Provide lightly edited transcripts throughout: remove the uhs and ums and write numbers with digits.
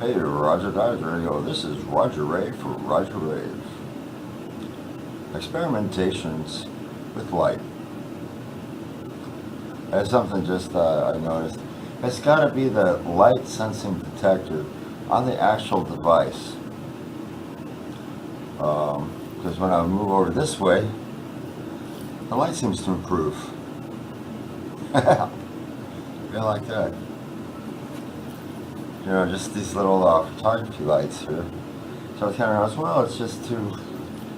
Hey, Roger Dives Radio. This is Roger Ray for Roger Rave. Experimentations with light. That's something just I noticed. It's got to be the light sensing detector on the actual device. Because when I move over this way, the light seems to improve. Yeah, like that. You know, just these little photography lights here. So I kind of noticed, well, it's just too,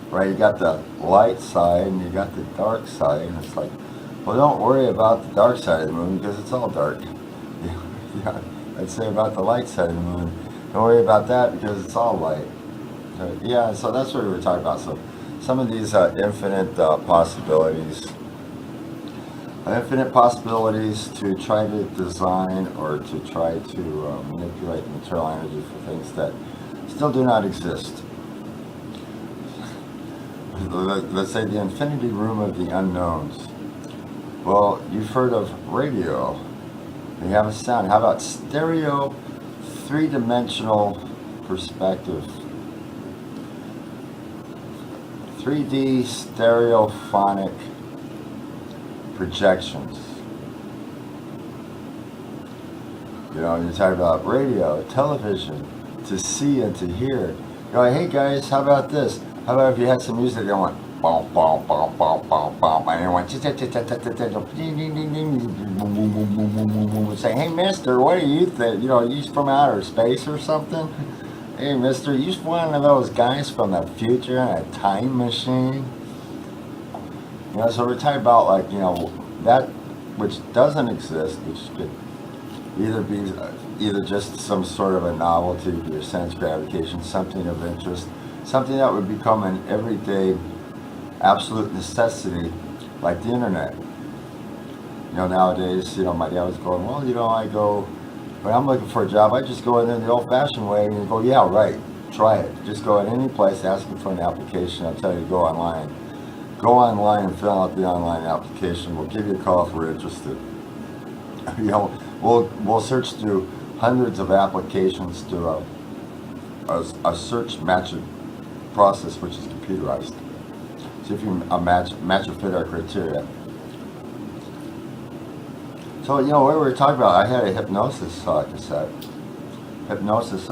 right, you got the light side and you got the dark side, and it's like, well, don't worry about the dark side of the moon because it's all dark. Yeah, I'd say about the light side of the moon, don't worry about that because it's all light. So, yeah, so that's what we were talking about. So some of these infinite possibilities to try to design or to try to manipulate material energy for things that still do not exist. Let's say the infinity room of the unknowns. Well, you've heard of radio. You have a sound. How about stereo, three-dimensional perspective? 3D stereophonic projections. You know, you're talking about radio, television, to see and to hear. You're like, hey guys, how about this? How about if you had some music that went bom bom bom bom bom bom, and it went ding ding ding ding, boom boom boom boom boom boom boom, say, hey mister, what do you think? You know, you from outer space or something? Hey mister, you one of those guys from the future in a time machine? You know, so we're talking about, like, you know, that which doesn't exist, which could either be either just some sort of a novelty to your sense gratification, something of interest, something that would become an everyday absolute necessity, like the internet. You know, nowadays, you know, my dad was going, well, you know, when I'm looking for a job, I just go in there the old-fashioned way and you go, yeah, right, try it. Just go in any place asking for an application. I'll tell you, go online. Go online and fill out the online application. We'll give you a call if we're interested. You know, we'll search through hundreds of applications through a search matching process, which is computerized. See if you match or fit our criteria. So, you know, what we were talking about, I had a hypnosis cassette, hypnosis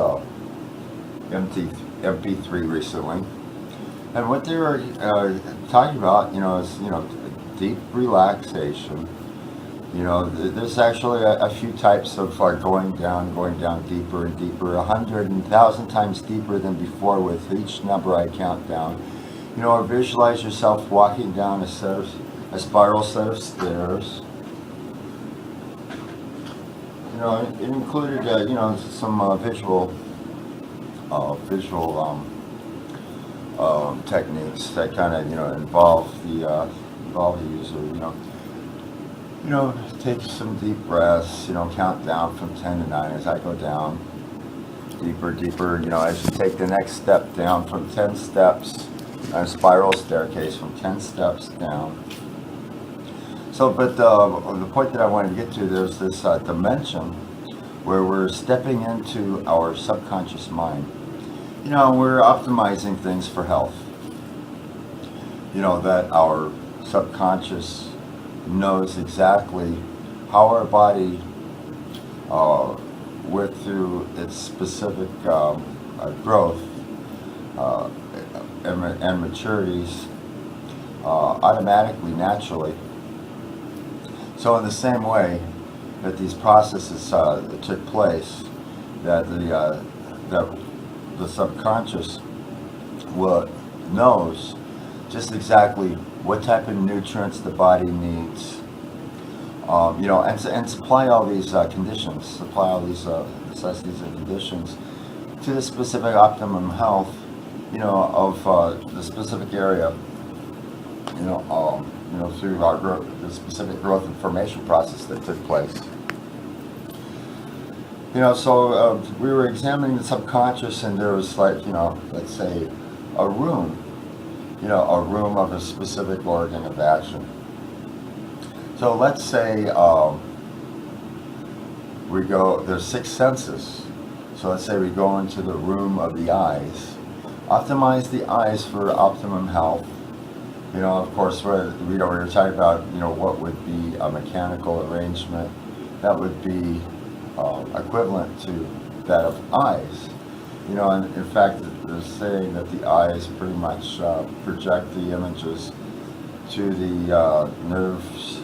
MP3 recently. And what they were talking about, you know, is, you know, deep relaxation. You know, there's actually a few types of going down deeper and deeper, 100 and 1,000 times deeper than before with each number I count down. You know, or visualize yourself walking down a spiral set of stairs. You know, it included, you know, some visual techniques that kind of, you know, involve the user. You know, take some deep breaths. You know, count down from 10 to 9 as I go down deeper, deeper. You know, as you take the next step down from 10 steps, a spiral staircase from 10 steps down. So, but the point that I wanted to get to, there's this dimension where we're stepping into our subconscious mind. You know, we're optimizing things for health. You know, that our subconscious knows exactly how our body went through its specific growth and maturities automatically, naturally. So in the same way that these processes took place, that the subconscious knows just exactly what type of nutrients the body needs, you know, and supply all these conditions, supply all these necessities and conditions to the specific optimum health, you know, of the specific area, you know, through the specific growth and formation process that took place. You know, so we were examining the subconscious, and there was, like, you know, let's say a room, you know, a room of a specific organ of action. So let's say there's 6 senses. So let's say we go into the room of the eyes. Optimize the eyes for optimum health. Of course, we were talking about, what would be a mechanical arrangement that would be equivalent to that of eyes. And in fact, they're saying that the eyes pretty much project the images to the nerves,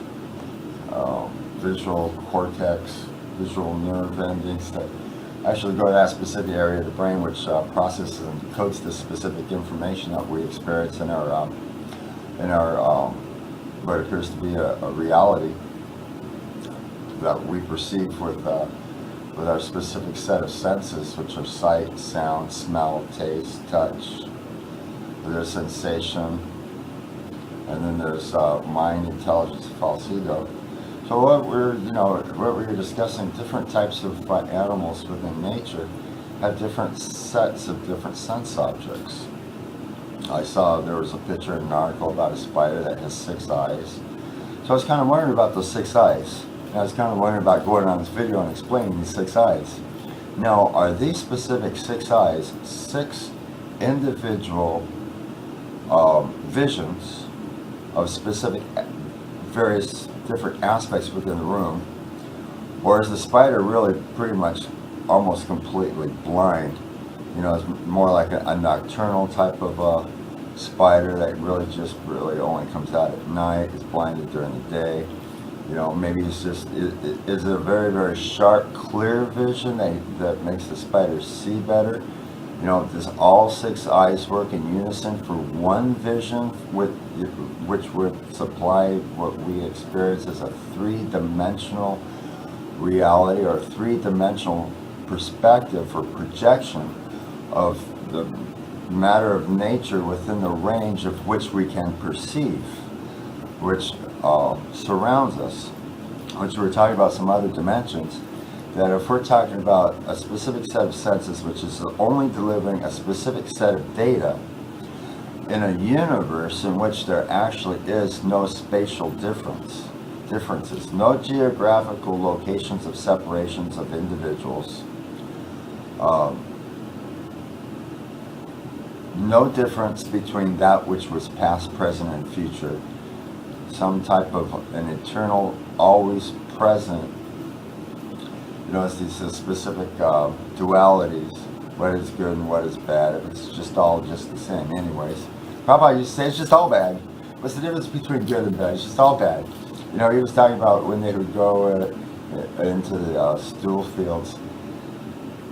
visual cortex, visual nerve endings that actually go to that specific area of the brain, which processes and codes the specific information that we experience in our what appears to be a reality that we perceive with our specific set of senses, which are sight, sound, smell, taste, touch. There's sensation, and then there's mind, intelligence, false ego. So what we're discussing, different types of animals within nature have different sets of different sense objects. I saw there was a picture in an article about a spider that has 6 eyes. So I was kind of wondering about those 6 eyes. And I was kind of wondering about going on this video and explaining these 6 eyes. Now, are these specific 6 eyes 6 individual visions of specific various different aspects within the room? Or is the spider really pretty much almost completely blind? It's more like a nocturnal type of spider that really only comes out at night, is blinded during the day. Maybe it's just, is it a very, very sharp, clear vision that makes the spider see better? Does all 6 eyes work in unison for one vision, which would supply what we experience as a 3-dimensional reality or 3-dimensional perspective or projection of the matter of nature within the range of which we can perceive, which surrounds us, which we're talking about some other dimensions, that if we're talking about a specific set of senses which is only delivering a specific set of data in a universe in which there actually is no spatial differences, no geographical locations of separations of individuals, no difference between that which was past, present, and future, some type of an eternal, always present, it's these specific dualities, what is good and what is bad. If it's just all just the same anyways. Prabhupada used to say it's just all bad. What's the difference between good and bad? It's just all bad. He was talking about when they would go into the stool fields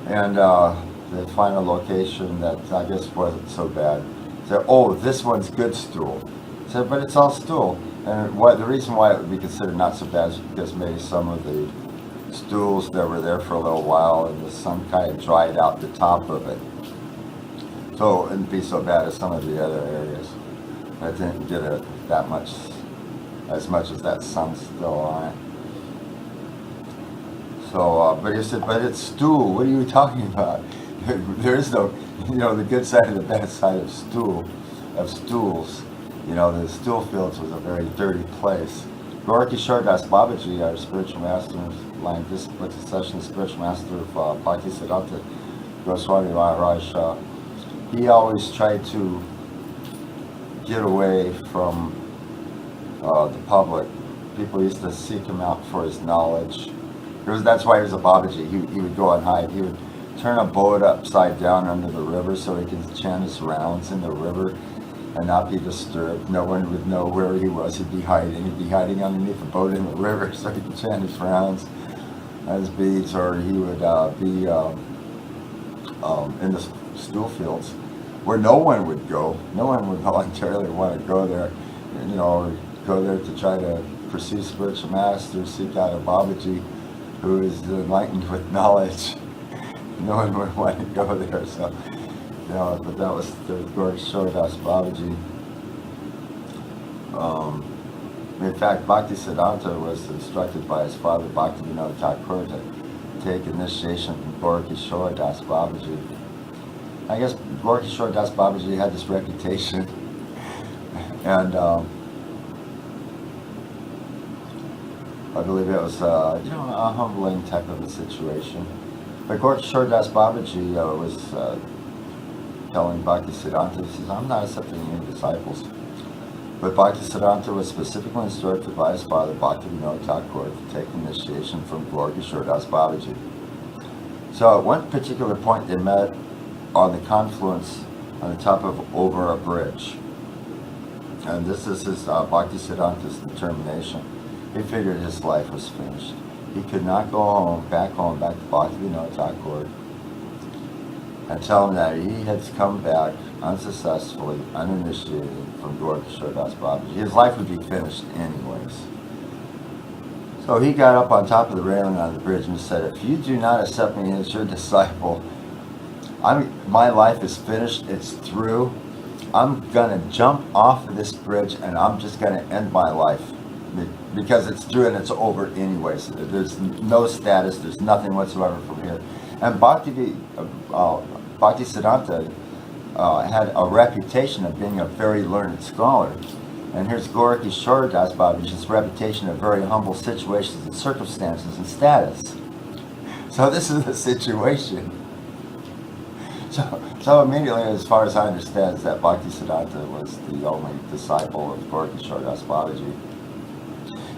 and they find a location that I guess wasn't so bad. Say, oh, this one's good stool. Said, but it's all stool. And the reason why it would be considered not so bad is because maybe some of the stools that were there for a little while and the sun kind of dried out the top of it. So it wouldn't be so bad as some of the other areas. I didn't get it that much, as much as that sun's still on it. So, but he said, but it's stool. What are you talking about? There is no, the good side and the bad side of stools. The stool fields was a very dirty place. Gorkishore Das Babaji, our spiritual master, line this session, spiritual master of Bhaktisiddhanta Goswami Maharaj, he always tried to get away from the public. People used to seek him out for his knowledge. That's why he was a Babaji. He would go and hide. He would turn a boat upside down under the river so he could chant his rounds in the river and not be disturbed. No one would know where he was. He'd be hiding underneath the boat in the river so he could chant his rounds, his beads, or he would be in the stool fields where no one would go. No one would voluntarily want to go there, go there to try to pursue spiritual masters, seek out a Babaji who is enlightened with knowledge. No one would want to go there, so, but that was the Gorkishore Das Babaji. In fact, Bhaktisiddhanta was instructed by his father, Bhaktivinoda Thakur, to take initiation from Gorkishore Das Babaji. I guess Gorkishore Das Babaji had this reputation, and I believe it was, a humbling type of a situation. But Gorkishore Das Babaji was telling Bhaktisiddhanta, he says, I'm not accepting any disciples. But Bhaktisiddhanta was specifically instructed by his father, Bhaktivinoda Thakur, to take initiation from Gorkishore Das Babaji. So at one particular point they met on the confluence on the top of over a bridge. And this is his Bhaktisiddhanta's determination. He figured his life was finished. He could not go back to Bhaktivinoda Thakur, and tell him that he had come back unsuccessfully, uninitiated from Gorkishore Das Babaji. His life would be finished anyways. So he got up on top of the railing on the bridge and said, if you do not accept me as your disciple, my life is finished, it's through. I'm going to jump off of this bridge and I'm just going to end my life. Because it's through and it's over anyways. There's no status, there's nothing whatsoever from here. And Bhaktisiddhanta had a reputation of being a very learned scholar. And here's Gorkishore Das Babaji's reputation of very humble situations and circumstances and status. So this is the situation. So immediately, as far as I understand, is that Bhaktisiddhanta was the only disciple of Gorkishore Das Babaji.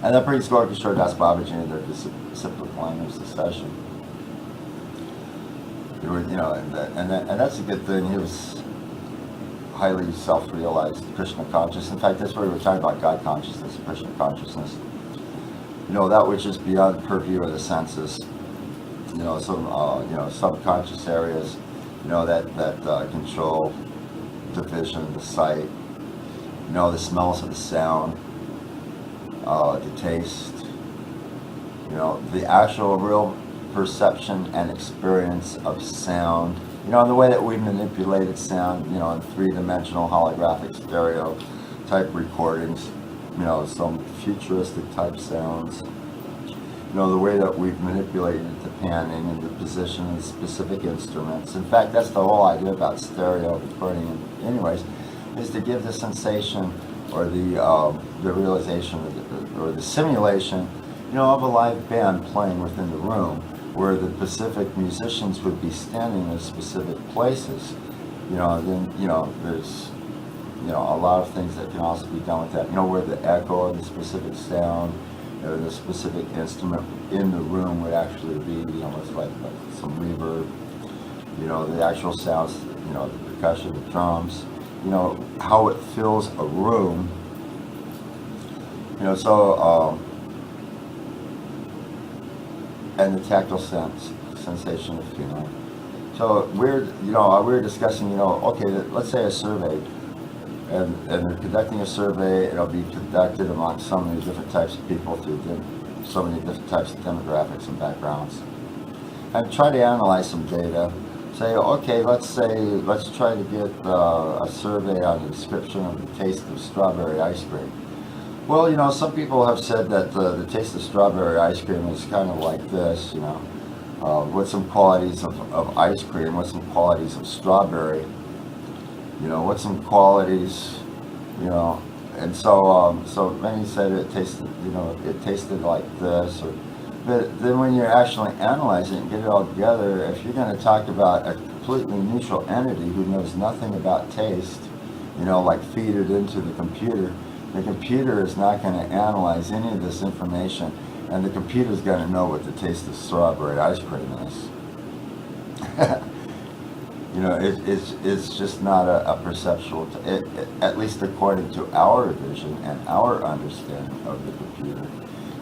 And that brings Gorkishore Das Babaji in their disciplinary succession. And that's a good thing. He was highly self-realized, Krishna conscious. In fact, that's where we were talking about God consciousness, Krishna consciousness. That which is beyond the purview of the senses. Some subconscious areas, that control the vision, the sight, the smells of the sound, the taste, the actual real perception and experience of sound, the way that we manipulated sound, in three-dimensional holographic stereo type recordings, some futuristic type sounds, the way that we've manipulated the panning and the position of specific instruments. In fact, that's the whole idea about stereo recording anyways, is to give the sensation or the realization or the simulation, of a live band playing within the room, where the specific musicians would be standing in specific places. Then there's a lot of things that can also be done with that. Where the echo of the specific sound or the specific instrument in the room would actually be, it's like some reverb. The actual sounds, the percussion, the drums. How it fills a room. And the tactile sensation of feeling. So we were discussing, okay, let's say a survey, and they're conducting a survey. It'll be conducted among so many different types of people through so many different types of demographics and backgrounds, and try to analyze some data. Say, okay, let's try to get a survey on the description of the taste of strawberry ice cream. Well, some people have said that the taste of strawberry ice cream is kind of like this, with some qualities of ice cream, with some qualities of strawberry, with some qualities, and so many said it tasted like this, but then when you actually analyze it and get it all together, if you're going to talk about a completely neutral entity who knows nothing about taste, like feed it into the computer is not going to analyze any of this information, and the computer is going to know what the taste of strawberry ice cream is. It's just not a perceptual, at least according to our vision and our understanding of the computer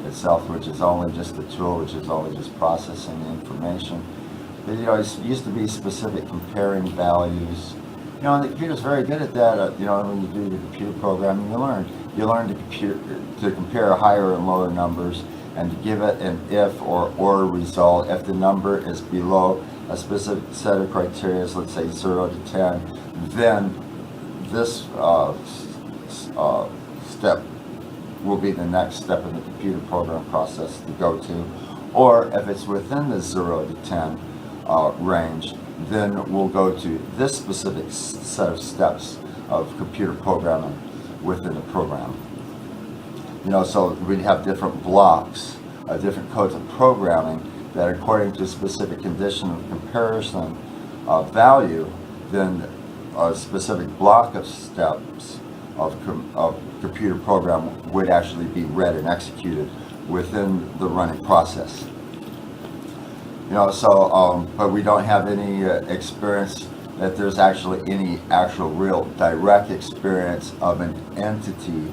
itself, which is only just a tool, which is only just processing the information. But, it used to be specific comparing values. And the computer's very good at that. When you do the computer programming, you learn to compare higher and lower numbers, and to give it an if or result. If the number is below a specific set of criteria, let's say 0 to 10, then this step will be the next step in the computer program process to go to. Or if it's within the 0 to 10 range, then we'll go to this specific set of steps of computer programming within the program. So we'd have different blocks, different codes of programming that according to a specific condition of comparison of value, then a specific block of steps of computer program would actually be read and executed within the running process. But we don't have any experience that there's actually any actual real direct experience of an entity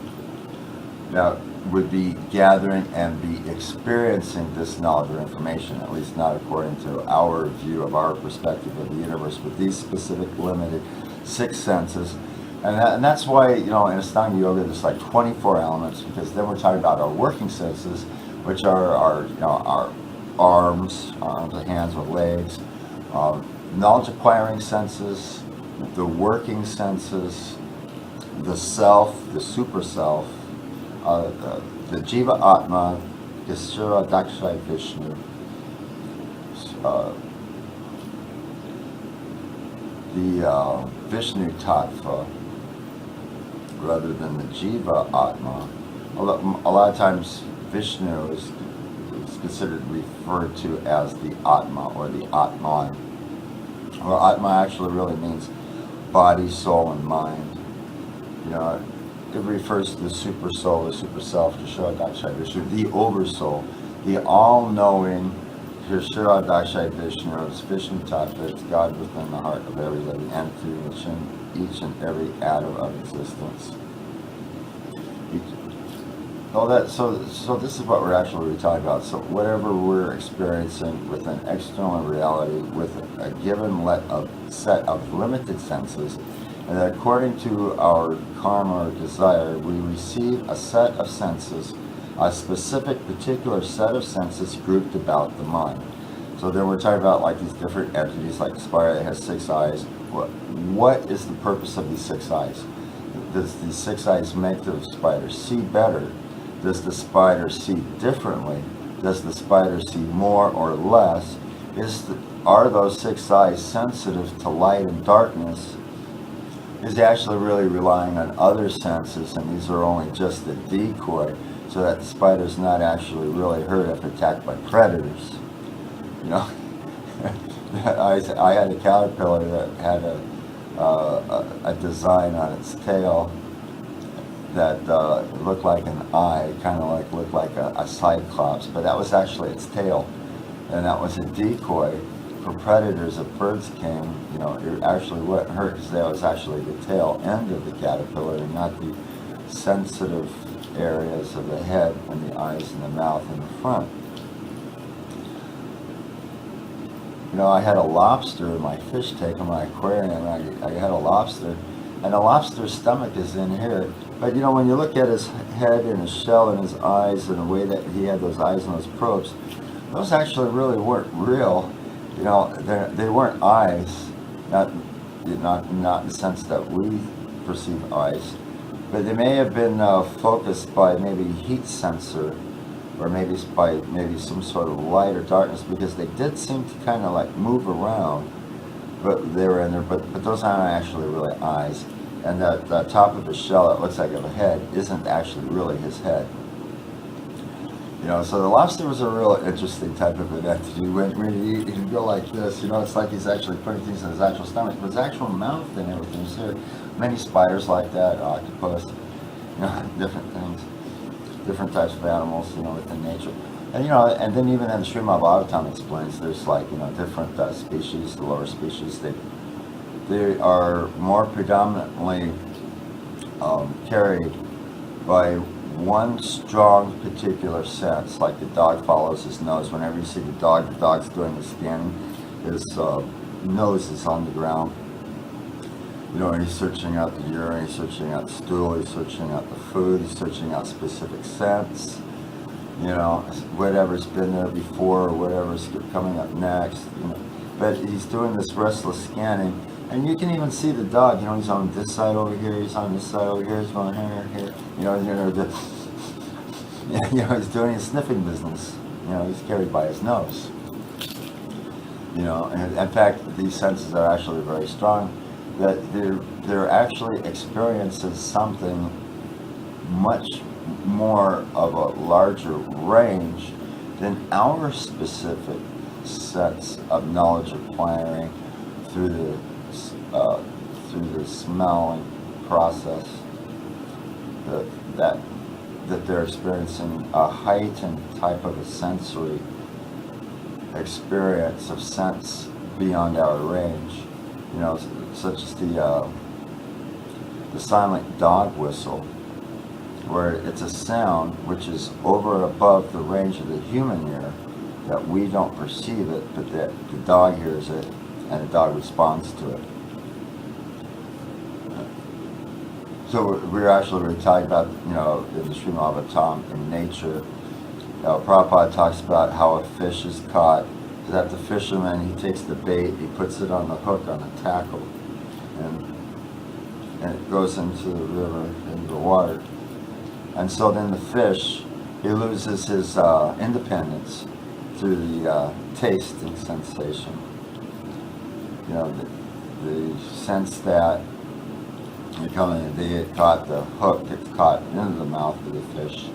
that would be gathering and be experiencing this knowledge or information, at least not according to our view of our perspective of the universe with these specific limited 6 senses. And that's why, in Ashtanga Yoga, there's like 24 elements, because then we're talking about our working senses, which are our arms, the hands or legs, knowledge acquiring senses, the working senses, the self, the super self, the Jiva Atma, Yasura Dakshay Vishnu, the Vishnu Tattva, rather than the Jiva Atma. A lot of times Vishnu is considered referred to as the Atma or the Atman. Well, Atma actually really means body, soul, and mind. It refers to the super soul, the super self, Yashura Dakshay Vishnu, the oversoul, the all-knowing Yashura Dakshay Vishnu, it's Vishnu Tattva, it's God within the heart of every living entity, each and every atom of existence. So this is what we're actually talking about. So whatever we're experiencing with an external reality, with a given set of limited senses, and that according to our karma or desire, we receive a set of senses, a specific particular set of senses grouped about the mind. So then we're talking about like these different entities, like the spider that has 6 eyes. What is the purpose of these 6 eyes? Does these 6 eyes make the spider see better? Does the spider see differently? Does the spider see more or less? Are those 6 eyes sensitive to light and darkness? Is actually really relying on other senses, and these are only just a decoy, so that the spider's not actually really hurt if attacked by predators. I had a caterpillar that had a design on its tail that looked like an eye, kind of looked like a cyclops, but that was actually its tail, and that was a decoy for predators. If birds came, it actually wouldn't hurt, because that was actually the tail end of the caterpillar and not the sensitive areas of the head and the eyes and the mouth and the front. I had a lobster in my fish tank in my aquarium, and I had a lobster, and the lobster's stomach is in here. But when you look at his head and his shell and his eyes and the way that he had those eyes and those probes, those actually really weren't real. They weren't eyes, not in the sense that we perceive eyes, but they may have been focused by maybe heat sensor, or maybe some sort of light or darkness, because they did seem to kind of like move around, but they were in there. But those aren't actually really eyes, and the top of his shell that looks like a head isn't actually really his head. So the lobster was a real interesting type of an entity. When you go like this, it's like he's actually putting things in his actual stomach, but his actual mouth and everything is there. Many spiders like that, octopus, different things, different types of animals, within nature. And and then even in the Srimad Bhagavatam explains there's like different species, the lower species. They are more predominantly carried by one strong particular sense, like the dog follows his nose. Whenever you see the dog's doing the scanning, his nose is on the ground. And he's searching out the urine, he's searching out the stool, he's searching out the food, he's searching out specific scents, whatever's been there before or whatever's coming up next. But he's doing this restless scanning, and you can even see the dog. He's on this side over here, he's on this side over here, he's going here. He's doing his sniffing business. He's carried by his nose. And in fact, these senses are actually very strong. That they're actually experiencing something much more of a larger range than our specific sets of knowledge acquiring through the smelling process, that they're experiencing a heightened type of a sensory experience of sense beyond our range, such as the silent dog whistle, where it's a sound which is over and above the range of the human ear, that we don't perceive it, but that the dog hears it and the dog responds to it. So we're actually talking about, in the Srimad Bhagavatam, in nature, Prabhupada talks about how a fish is caught, that the fisherman, he takes the bait, he puts it on the hook, on the tackle, and it goes into the river, into the water. And so then the fish, he loses his independence through the tasting sensation. The sense that they get caught, the hook gets caught into the mouth of the fish,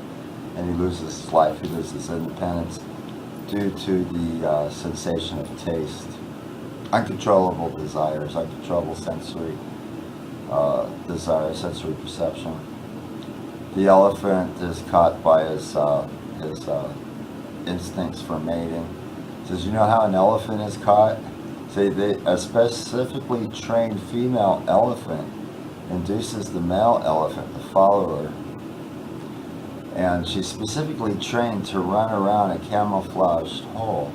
and he loses his life, he loses his independence due to the sensation of taste. Uncontrollable desires, uncontrollable sensory desire, sensory perception. The elephant is caught by his instincts for mating. Says, you know how an elephant is caught? Say, a specifically trained female elephant induces the male elephant to follow her, and she's specifically trained to run around a camouflaged hole,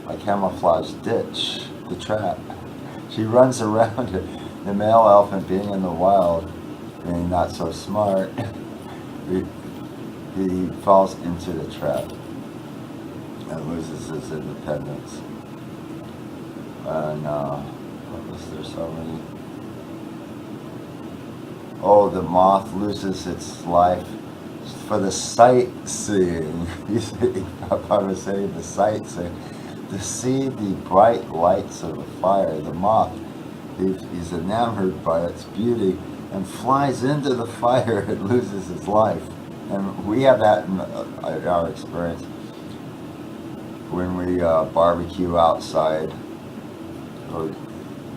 a camouflaged ditch, the trap. She runs around it. The male elephant, being in the wild, being not so smart, he falls into the trap and loses his independence. And what was there so many? Oh, the moth loses its life for the sightseeing. I was saying the sightseeing, to see the bright lights of a fire. The moth, he's enamored by its beauty and flies into the fire and loses his life. And we have that in our experience when we barbecue outside.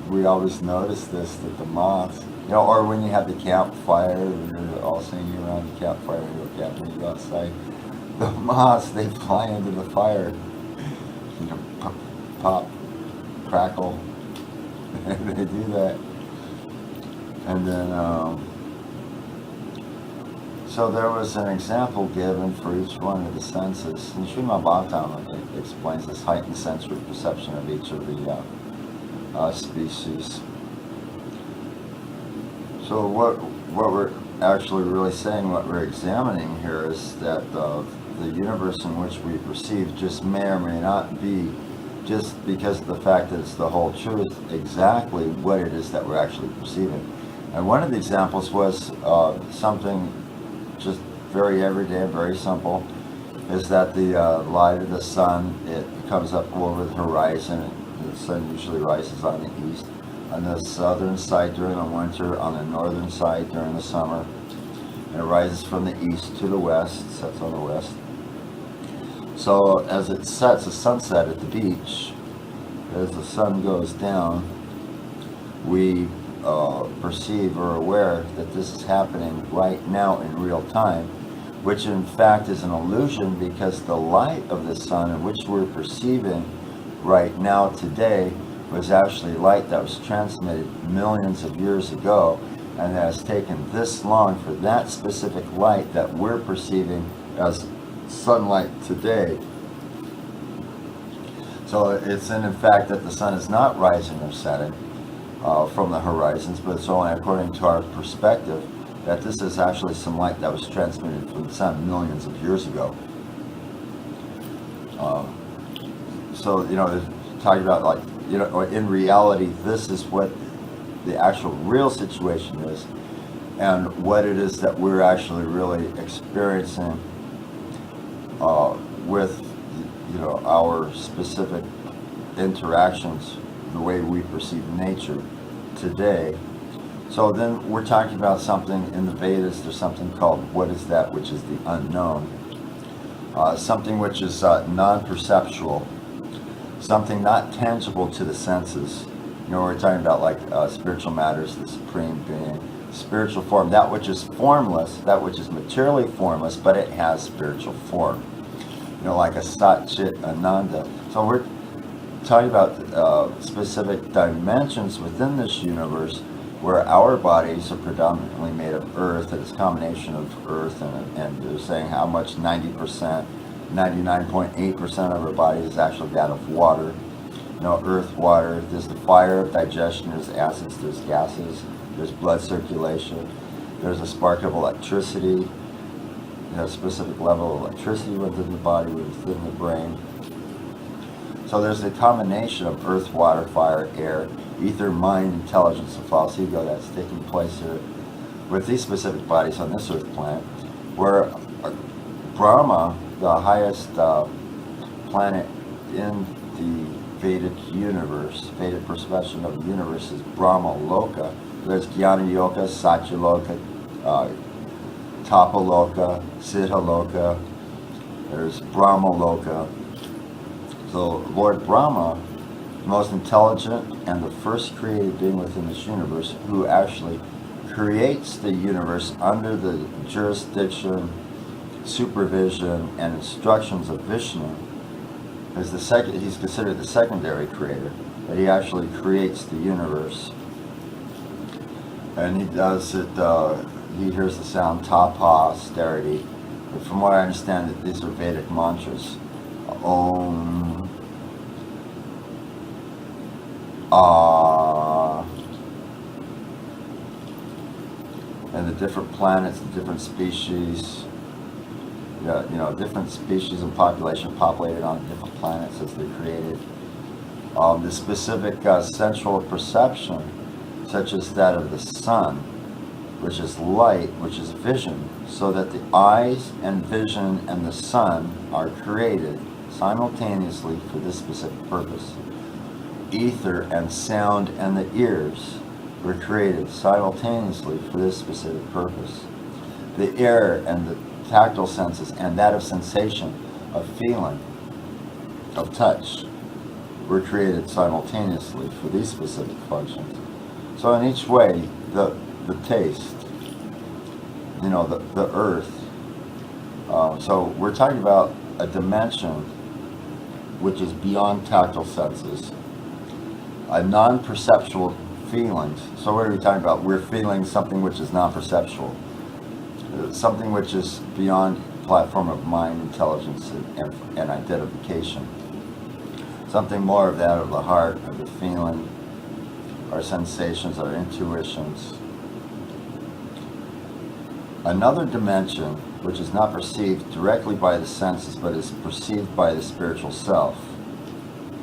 We always notice this, that the moths, or when you have the campfire, when you're all singing around the campfire, you go outside, the moths, they fly into the fire, pop, crackle, and they do that. And then, so there was an example given for each one of the senses. And Srimad Bhagavatam explains this heightened sensory perception of each of the species. So what we're actually really saying, what we're examining here, is that the universe in which we perceive just may or may not be, just because of the fact that it's the whole truth, exactly what it is that we're actually perceiving. And one of the examples was something just very everyday, very simple, is that the light of the sun, it comes up over the horizon. The sun usually rises on the east, on the southern side during the winter, on the northern side during the summer, and it rises from the east to the west, sets on the west. So as it sets, a sunset at the beach, as the sun goes down, we perceive or aware that this is happening right now in real time, which in fact is an illusion, because the light of the sun in which we're perceiving right now today was actually light that was transmitted millions of years ago, and it has taken this long for that specific light that we're perceiving as sunlight today. So it's in fact that the sun is not rising or setting from the horizons, but it's only according to our perspective that this is actually some light that was transmitted from the sun millions of years ago. So, talking about in reality, this is what the actual real situation is, and what it is that we're actually really experiencing with, our specific interactions, the way we perceive nature today. So then we're talking about something in the Vedas. There's something called, what is that which is the unknown? Something which is non-perceptual. something not tangible to the senses. You know, we're talking about like spiritual matters, the supreme being, spiritual form, that which is formless, that which is materially formless, but it has spiritual form. You know, like a Sat Chit Ananda. So we're talking about specific dimensions within this universe where our bodies are predominantly made of earth, and it's a combination of earth and they're saying how much 90%, 99.8% of our body is actually that of water. You know, earth, water, there's the fire of digestion, there's acids, there's gases, there's blood circulation, there's a spark of electricity, you know, a specific level of electricity within the body, within the brain. So there's a combination of earth, water, fire, air, ether, mind, intelligence, and false ego that's taking place here with these specific bodies on this earth planet, where Brahma, the highest planet in the Vedic universe, Vedic perception of the universe, is Brahma Loka. There's Jnana Yoga, Satya Loka, Tapa Loka, Siddha Loka, there's Brahma Loka. So Lord Brahma, the most intelligent and the first created being within this universe, who actually creates the universe under the jurisdiction, supervision, and instructions of Vishnu, is the second. He's considered the secondary creator, but he actually creates the universe, and he does it. He hears the sound tapa, austerity. But from what I understand, that these are Vedic mantras. Om, Ah, and the different planets, the different species. You know, different species and population populated on different planets as they're created. The specific central perception, such as that of the sun, which is light, which is vision, so that the eyes and vision and the sun are created simultaneously for this specific purpose. Ether and sound and the ears were created simultaneously for this specific purpose. The air and the tactile senses and that of sensation, of feeling, of touch, were created simultaneously for these specific functions. So in each way, the taste, you know, the earth. So we're talking about a dimension which is beyond tactile senses, a non-perceptual feelings. So what are we talking about? We're feeling something which is non-perceptual. Something which is beyond platform of mind, intelligence, and identification. Something more of that of the heart, of the feeling, our sensations, our intuitions. Another dimension which is not perceived directly by the senses, but is perceived by the spiritual self.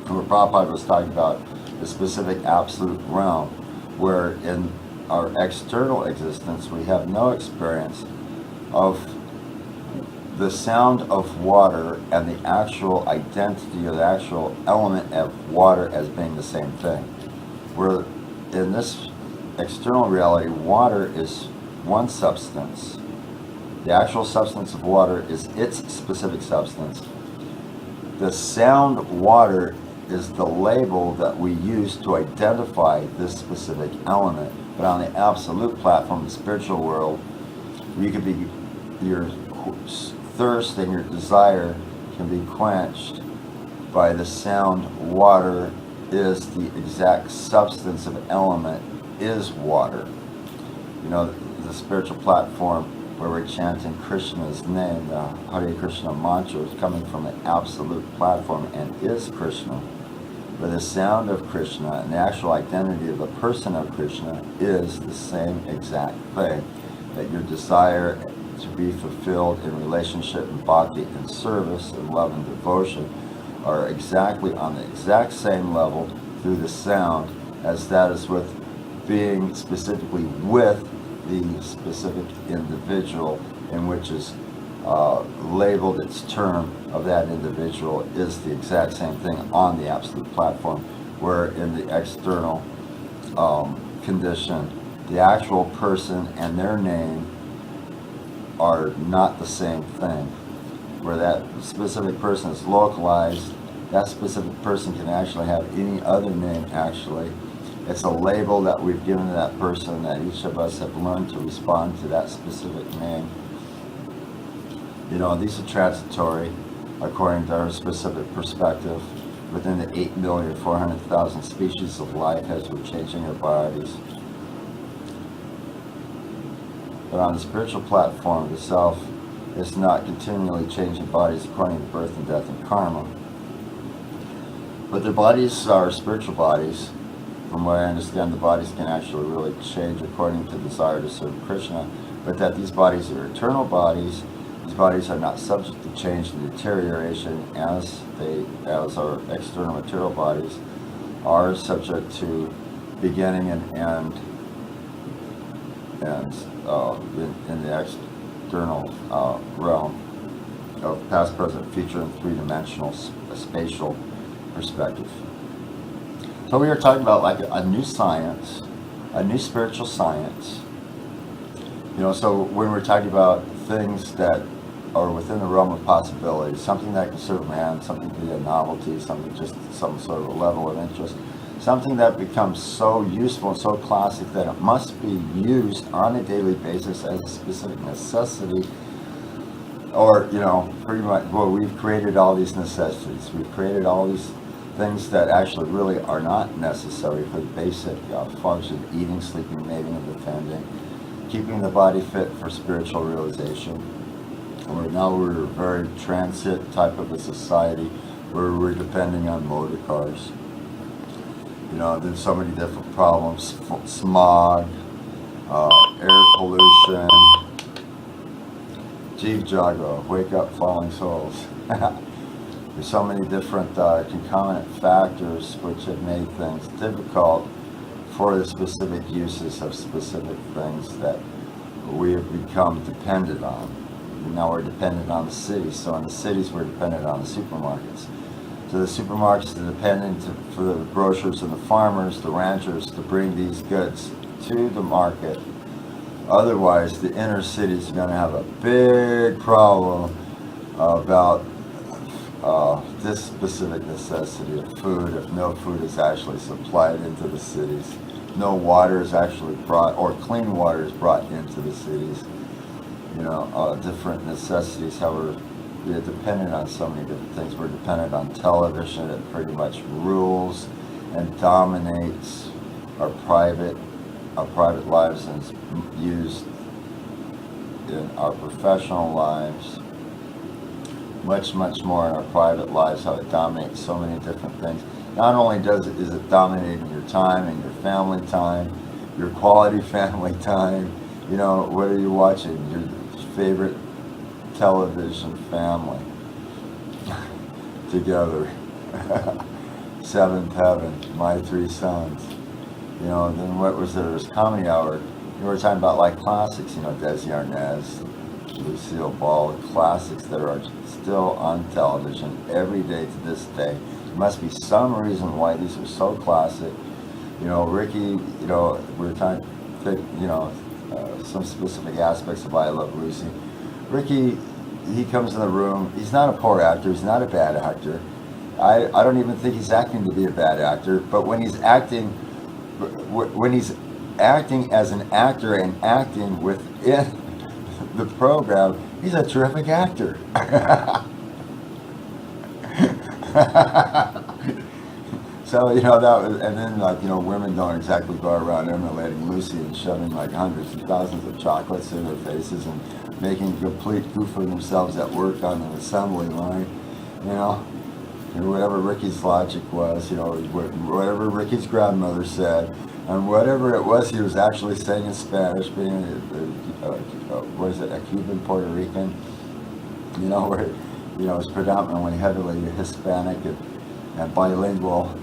And where Prabhupada was talking about the specific absolute realm, where in our external existence we have no experience of the sound of water and the actual identity or the actual element of water as being the same thing. Where in this external reality, water is one substance. The actual substance of water is its specific substance. The sound water is the label that we use to identify this specific element. But on the absolute platform, the spiritual world, you could be, your thirst and your desire can be quenched by the sound. Water is the exact substance of element, is water. You know, the spiritual platform where we're chanting Krishna's name, the Hare Krishna mantra, is coming from the absolute platform and is Krishna. But the sound of Krishna and the actual identity of the person of Krishna is the same exact thing. That your desire to be fulfilled in relationship and bhakti and service and love and devotion are exactly on the exact same level through the sound as that is with being specifically with the specific individual in which is labeled its term of that individual is the exact same thing on the absolute platform, where in the external condition, the actual person and their name are not the same thing, where that specific person is localized That specific person can actually have any other name, actually. It's a label that we've given to that person, that each of us have learned to respond to that specific name. You know, these are transitory, according to our specific perspective, within the 8,400,000 species of life as we're changing our bodies. But on the spiritual platform, the self is not continually changing bodies according to birth and death and karma. But their bodies are spiritual bodies. From what I understand, the bodies can actually really change according to desire to serve Krishna, but that these bodies are eternal bodies. These bodies are not subject to change and deterioration as our external material bodies are subject to beginning and end, and in the external realm of past, present, future, and three-dimensional spatial perspective. So we are talking about like a new science, a new spiritual science. You know, so when we're talking about things that are within the realm of possibilities, something that can serve man, something to be a novelty, something just some sort of a level of interest, something that becomes so useful and so classic that it must be used on a daily basis as a specific necessity, or, you know, pretty much, well, we've created all these necessities. We've created all these things that actually really are not necessary for the basic function: eating, sleeping, mating, and defending, keeping the body fit for spiritual realization. And now we're a very transit type of a society where we're depending on motor cars. You know, there's so many different problems: smog, air pollution. Jeev Jago, wake up, falling souls. There's so many different concomitant factors which have made things difficult for the specific uses of specific things that we have become dependent on. Now we're dependent on the cities. So in the cities, we're dependent on the supermarkets. So the supermarkets are dependent for the grocers and the farmers, the ranchers, to bring these goods to the market. Otherwise, the inner cities are going to have a big problem about this specific necessity of food. If no food is actually supplied into the cities, no water is actually brought, or clean water is brought into the cities. You know, different necessities, how we're dependent on so many different things. We're dependent on television. It pretty much rules and dominates our private lives, and is used in our professional lives. Much more in our private lives, how it dominates so many different things. Not only is it dominating your time and your family time, your quality family time. You know, what are you watching? Your favorite television family together. Seventh Heaven, My Three Sons. You know, and then what was there? There was Comedy Hour. You were talking about like classics, you know, Desi Arnaz, Lucille Ball, classics that are still on television every day to this day. There must be some reason why these are so classic. You know, Ricky, you know, we were trying to think, you know, some specific aspects of I Love Lucy. Ricky, he comes in the room, he's not a poor actor, he's not a bad actor. I don't even think he's acting to be a bad actor, but when he's acting as an actor and acting within the program, he's a terrific actor. So, you know, that was, and then, like, you know, women don't exactly go around emulating Lucy and shoving like hundreds of thousands of chocolates in their faces and making a complete goof of themselves at work on an assembly line, you know. And whatever Ricky's logic was, you know, whatever Ricky's grandmother said, and whatever it was he was actually saying in Spanish, being what is it, a Cuban Puerto Rican, you know, where, you know, it's predominantly heavily Hispanic and bilingual.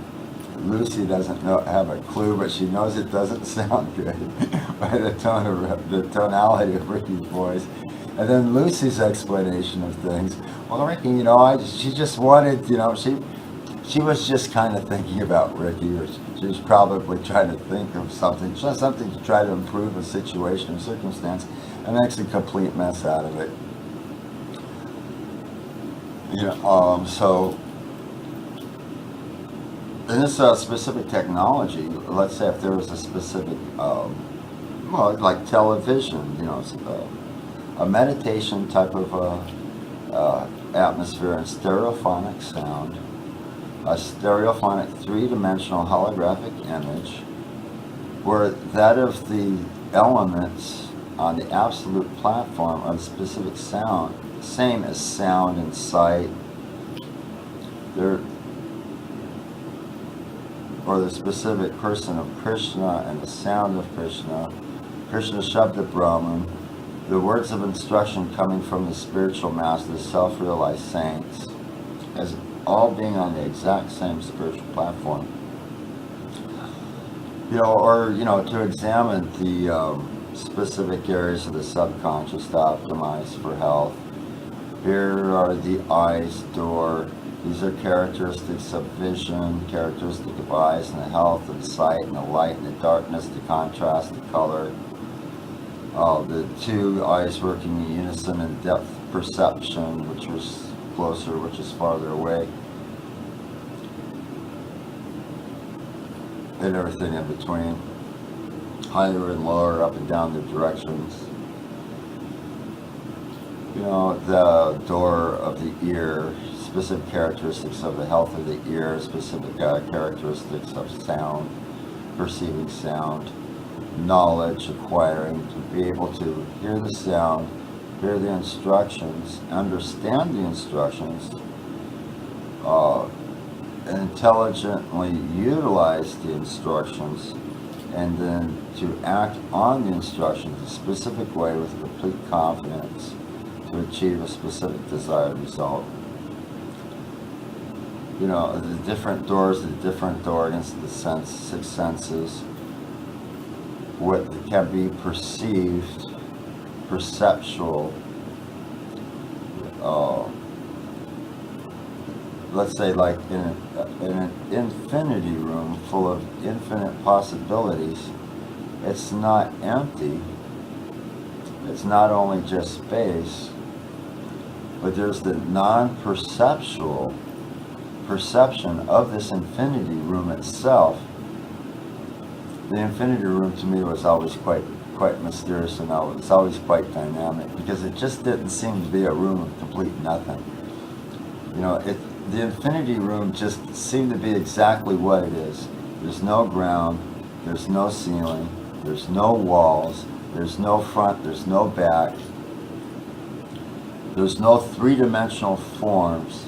Lucy doesn't have a clue, but she knows it doesn't sound good by the tonality of Ricky's voice. And then Lucy's explanation of things. Well, Ricky, you know, she just wanted, you know, she was just kind of thinking about Ricky, or she was probably trying to think of something, just something to try to improve a situation or circumstance, and makes a complete mess out of it. You know, so And this specific technology, let's say if there was a specific, well, like television, a meditation type of atmosphere and stereophonic sound, a stereophonic three-dimensional holographic image, where that of the elements on the absolute platform of specific sound, same as sound and sight, or the specific person of Krishna and the sound of Krishna, Krishna Shabda Brahman, the words of instruction coming from the spiritual masters, self-realized saints, as all being on the exact same spiritual platform. To examine the specific areas of the subconscious to optimize for health. Here are the eyes door. These are characteristics of vision, characteristic of eyes and the health and sight and the light and the darkness, the contrast, the color. The two eyes working in unison and depth perception, which was closer, which is farther away. And everything in between. Higher and lower, up and down the directions. The door of the ear, specific characteristics of the health of the ear, specific characteristics of sound, perceiving sound, knowledge, acquiring, to be able to hear the sound, hear the instructions, understand the instructions, intelligently utilize the instructions, and then to act on the instructions a specific way with complete confidence to achieve a specific desired result. The different doors, the different organs, the six senses, what can be perceived, perceptual, let's say like in an infinity room full of infinite possibilities, it's not empty. It's not only just space, but there's the non-perceptual perception of this infinity room itself. The infinity room to me was always quite mysterious, and it's always quite dynamic, because it just didn't seem to be a room of complete nothing. The infinity room just seemed to be exactly what it is. There's no ground, there's no ceiling, there's no walls, there's no front, there's no back, there's no three-dimensional forms.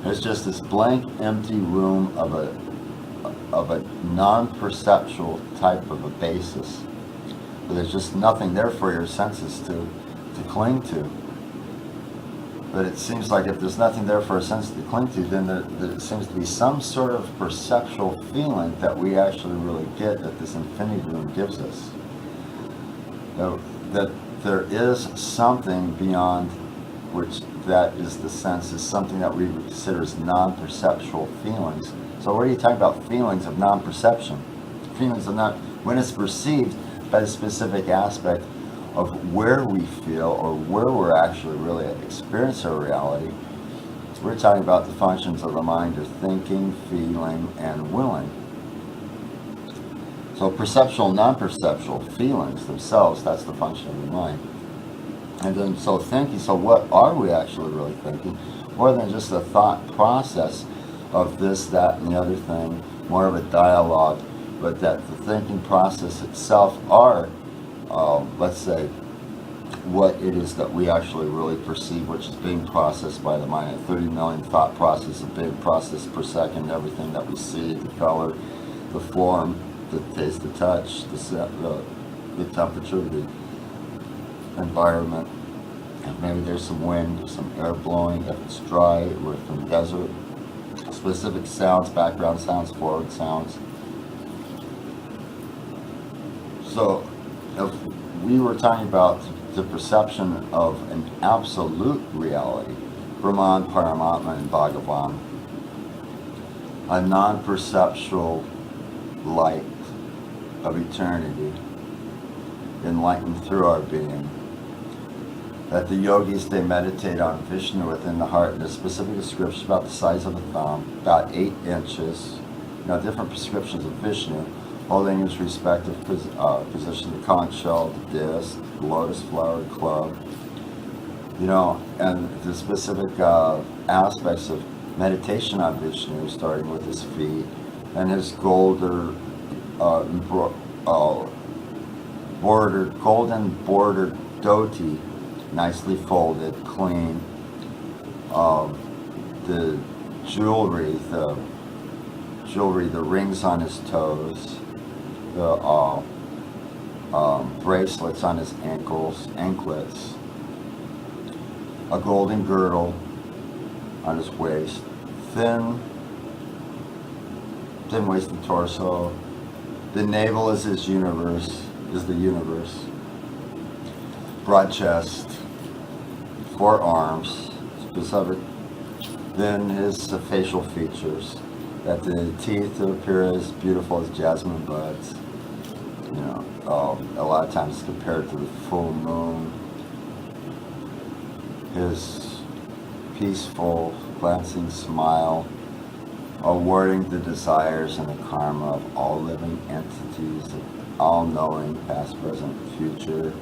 It's just this blank, empty room of a non-perceptual type of a basis. But there's just nothing there for your senses to cling to. But it seems like if there's nothing there for a sense to cling to, then there seems to be some sort of perceptual feeling that we actually really get, that this infinity room gives us. That there is something beyond which that is the senses, something that we would consider as non-perceptual feelings. So what are you talking about, feelings of non-perception? Feelings of not, when it's perceived by a specific aspect of where we feel or where we're actually really experiencing our reality. We're talking about the functions of the mind of thinking, feeling, and willing. So perceptual, non-perceptual feelings themselves, that's the function of the mind. And then so thinking, so what are we actually really thinking? More than just a thought process of this, that, and the other thing, more of a dialogue, but that the thinking process itself are let's say, what it is that we actually really perceive, which is being processed by the mind. 30 million thought processes, a big process per second, everything that we see, the color, the form, the taste, the touch, the temperature, the environment. And maybe there's some wind, there's some air blowing, if it's dry, we're from the desert. Specific sounds, background sounds, forward sounds. So, if we were talking about the perception of an absolute reality, Brahman, Paramatma, and Bhagavan, a non-perceptual light of eternity, enlightened through our being, that the yogis, they meditate on Vishnu within the heart. There's specific descriptions about the size of a thumb, about 8 inches, different prescriptions of Vishnu, holding his respective position, the conch shell, the disc, the lotus flower, club, and the specific aspects of meditation on Vishnu, starting with his feet and his golden bordered dhoti, nicely folded, clean. The jewelry, the rings on his toes, the bracelets on his anklets, a golden girdle on his waist, thin-waisted torso. The navel is the universe. Broad chest, 4 arms, specific. Then his facial features, that the teeth appear as beautiful as jasmine buds. A lot of times compared to the full moon. His peaceful, glancing smile, awarding the desires and the karma of all living entities, all knowing, past, present, future.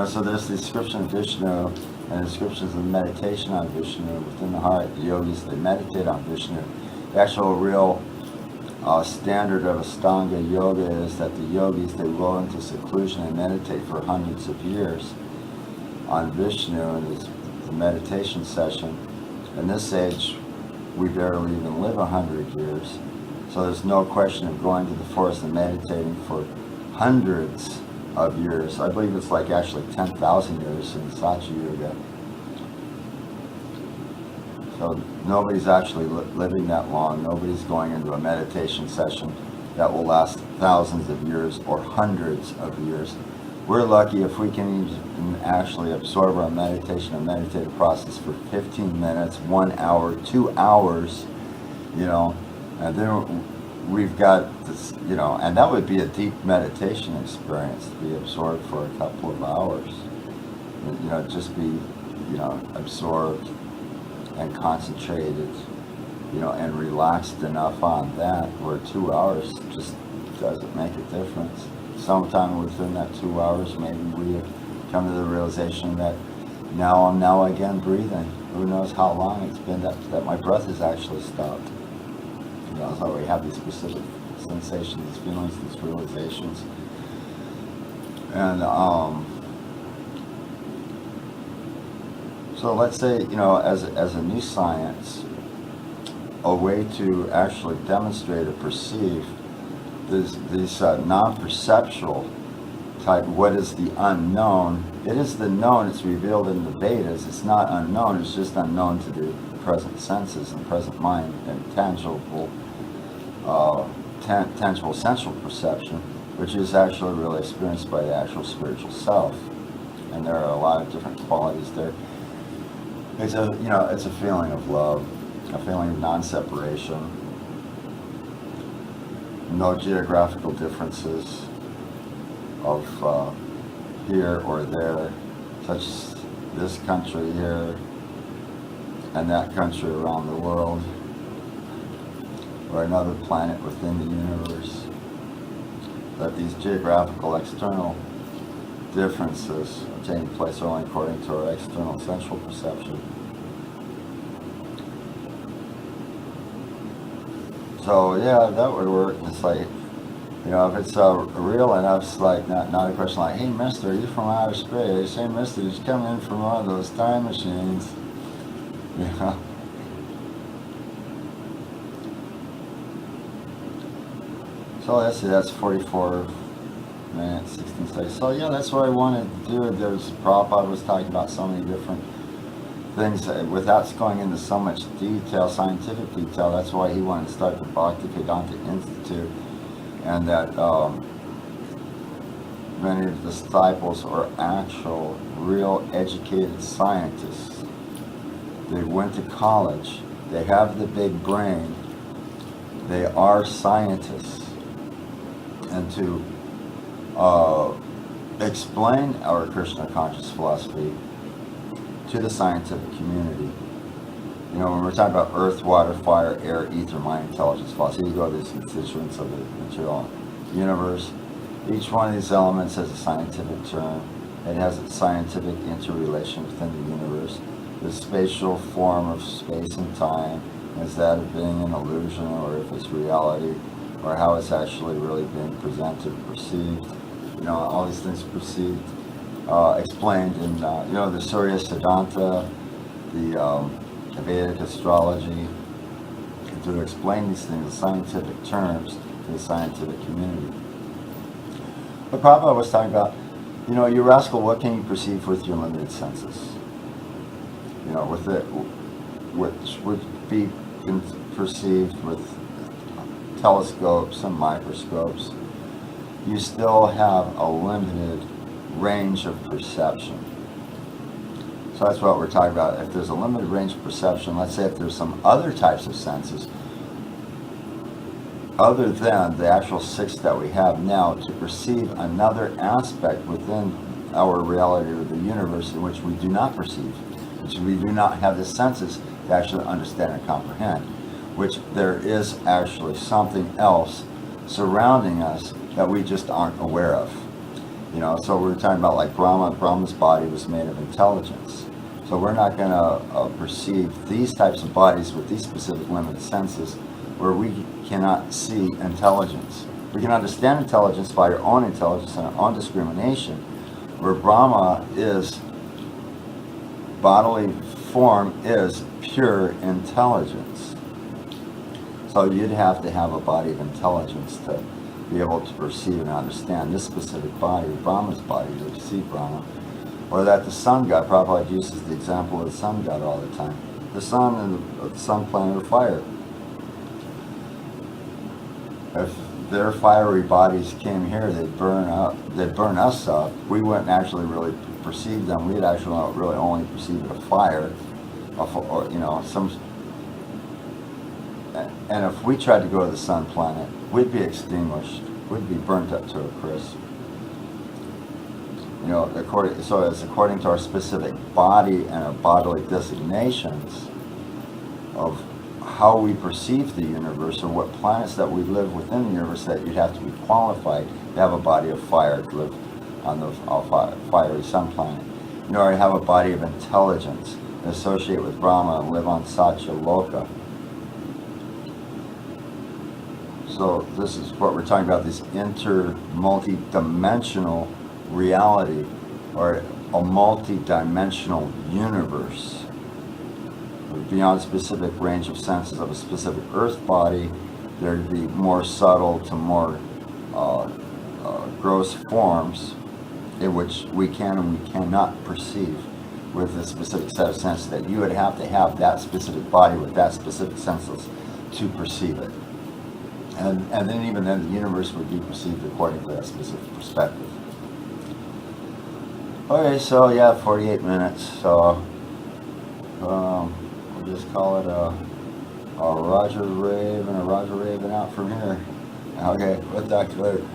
So there's the description of Vishnu and descriptions of meditation on Vishnu within the heart. The yogis, they meditate on Vishnu. The actual real standard of Ashtanga yoga is that the yogis, they go into seclusion and meditate for hundreds of years on Vishnu in the meditation session. In this age, we barely even live 100 years. So there's no question of going to the forest and meditating for hundreds of years. I believe it's like actually 10,000 years in Satya Yuga. So nobody's actually living that long. Nobody's going into a meditation session that will last thousands of years or hundreds of years. We're lucky if we can even actually absorb our meditation and meditative process for 15 minutes, 1 hour, 2 hours, and then we've got this, and that would be a deep meditation experience to be absorbed for a couple of hours. Just be, absorbed and concentrated, and relaxed enough on that where 2 hours just doesn't make a difference. Sometime within that 2 hours, maybe we come to the realization that now I'm again breathing. Who knows how long it's been that my breath has actually stopped. So we have these specific sensations, these feelings, these realizations. And so let's say, as a new science, a way to actually demonstrate or perceive these non-perceptual type, what is the unknown? It is the known, it's revealed in the Vedas. It's not unknown, it's just unknown to the present senses and present mind and tangible sensual perception, which is actually really experienced by the actual spiritual self. And there are a lot of different qualities there. It's a feeling of love, a feeling of non-separation, no geographical differences of here or there, such as this country here and that country around the world, or another planet within the universe. That these geographical external differences are taking place only according to our external sensual perception. So yeah, that would work. It's like, if it's real enough, it's like not a question like, hey mister, are you from outer space? Hey mister, did you come in from one of those time machines? So let's see, that's 44 minutes, 16 seconds. So yeah, that's what I wanted to do. There's Prabhupada was talking about so many different things without going into so much detail, scientific detail. That's why he wanted to start the Bhaktivedanta Institute, and that many of the disciples are actual, real educated scientists. They went to college. They have the big brain. They are scientists. And to explain our Krishna conscious philosophy, to the scientific community. You know, when we're talking about earth, water, fire, air, ether, mind, intelligence, thoughts, here you go, these constituents of the material universe. Each one of these elements has a scientific term. It has a scientific interrelation within the universe. The spatial form of space and time, is that of being an illusion, or if it's reality, or how it's actually really being presented, perceived. You know, all these things perceived, explained in, you know, the Surya Siddhanta, the Vedic astrology, to explain these things in scientific terms to the scientific community. But Prabhupada was talking about, you know, you rascal, what can you perceive with your limited senses? You know, with it, which would be perceived with telescopes and microscopes. You still have a limited range of perception. So that's what we're talking about. If there's a limited range of perception, let's say if there's some other types of senses, other than the actual 6 that we have now, to perceive another aspect within our reality of the universe in which we do not perceive, which we do not have the senses to actually understand and comprehend, which there is actually something else surrounding us that we just aren't aware of. You know, so we're talking about like Brahma's body was made of intelligence. So we're not going to perceive these types of bodies with these specific limited senses where we cannot see intelligence. We can understand intelligence by our own intelligence and our own discrimination, where Brahma is, bodily form is pure intelligence. So you'd have to have a body of intelligence to be able to perceive and understand this specific body, Brahma's body, to perceive Brahma. Or that the sun god, Prabhupada uses the example of the sun god all the time. The sun and the sun planet of fire. If their fiery bodies came here, they'd burn us up. We wouldn't actually really perceive them. We'd actually not really only perceive a fire, or, you know, some. And if we tried to go to the sun planet, we'd be extinguished. We'd be burnt up to a crisp. You know, according to our specific body and our bodily designations of how we perceive the universe, or what planets that we live within the universe, that you'd have to be qualified to have a body of fire to live on the fiery sun planet. You know, or have a body of intelligence and associate with Brahma and live on Satya Loka. So this is what we're talking about, this multi-dimensional reality, or a multi-dimensional universe. Beyond a specific range of senses of a specific earth body, there'd be more subtle to more gross forms in which we can and we cannot perceive with a specific set of senses, that you would have to have that specific body with that specific senses to perceive it. And then even then the universe would be perceived according to that specific perspective. Okay, so yeah, 48 minutes. So we'll just call it a Roger Rave and a Roger Raven out from here. Okay, we'll talk to you later.